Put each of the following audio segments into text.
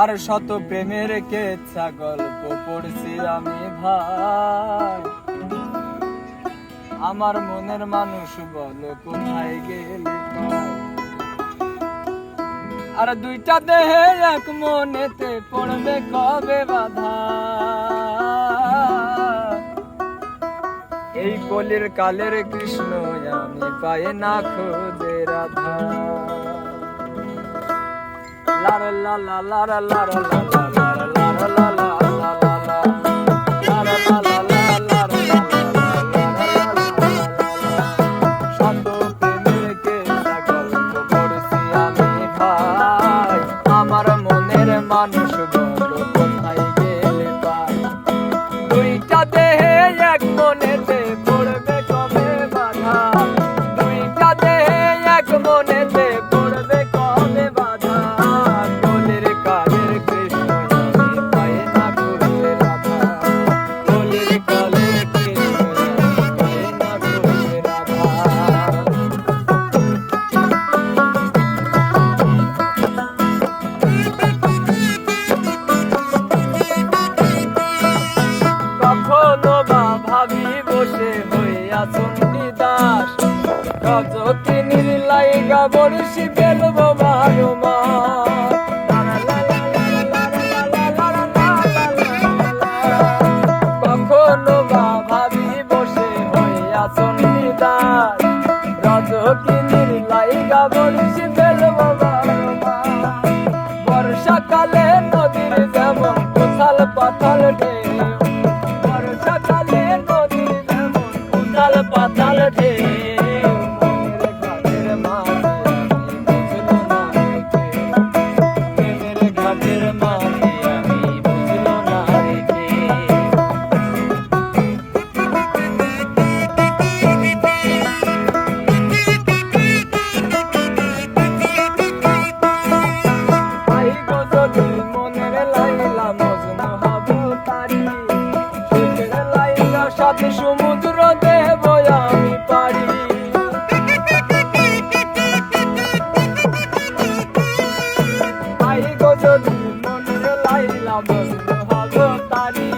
আর শত প্রেমের কেচ্ছা গল্প পড়ছি আমি ভাই। আমার মনের মানুষ বলো কোথায় গেলি ভাই? আর দুইটা দেহে এক মনেতে পড়বে কবে বাধা? এই কলির কালের কৃষ্ণ আমি পাই না খুঁজে রাধা। লারা লা লা লারা লারা লা লা লারা লারা লা লা লা লা লা লারা লা লা লা লারা লা লা লা লা। শত প্রেমের কেচ্ছা গল্প পড়ছি আমি ভাই। আমার মনের মানুষ বলো কোথায় গেলে পাই? দুইটা দেহে এক মনেতে পড়বে কবে বাধা? দুইটা দেহে এক মনেতে পড়বে কবে বাধা? কলির কালের কৃষ্ণ আমি পাই না খুঁজে রাধা। কলির কালের কৃষ্ণ আমি পাই না খুঁজে রাধা। কখনো বা ভাবি বসে হইয়াছো নিদাস, রজকিনীর লাইগা বর্ষি ফেলবো বারো মাস। কখনো বা ভাবি বসে হইয়াছো নিদাস, রজকিনীর লাইগা বর্ষি ফেলবো বারো মাস। বর্ষাকালে নদীর যেমন উথাল পাথাল ঢেউ, বর্ষাকালে নদীর যেমন উথাল পাথাল ঢেউ। প্রেমের ঘাটের মাঝে আমি বুঝলো না রে কে। আই গো যদি মনের লাইলা মজনু হব তারি, সুখের লাইলা সাথে সমুদ্র দেব আমি পারি। আই গো যদি মনের লাইলা মজনু হব তারি,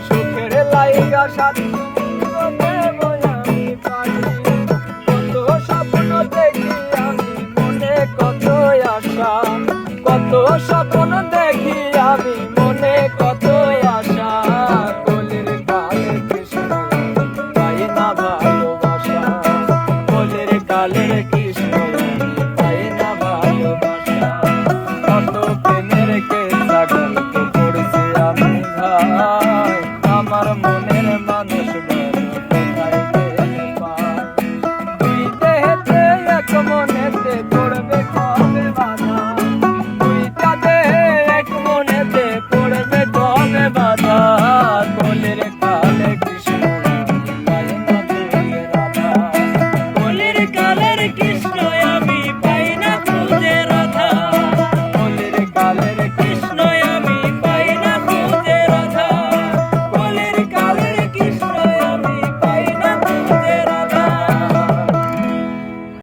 সুখের লাইলা সাথে সমুদ্র দেব আমি পারি। কত স্বপ্ন দেখি আমি মনে কত আশা, কত স্বপ্ন দেখি আমি মনে কত আশা। কলির কালের কৃষ্ণ আমি পাই না ভালোবাসা। কলির কালের কৃষ্ণ আমি পাই না ভালোবাসা। কত প্রেমের কেচ্ছা গল্প পড়ছি আমি ভাই। আমার মনের মানুষ বলো কোথায় গেলে পাই? দুই দেহেতে এক মনেতে পড়বে কবে বাধা? দুইটা দেহে এক মনেতে পড়বে কবে বাধা? কলির কালে কৃষ্ণ আমি পাই না খুঁজে রাধা। কলির কালের কৃষ্ণ আমি পাই না খুঁজে রাধা। কলির কালের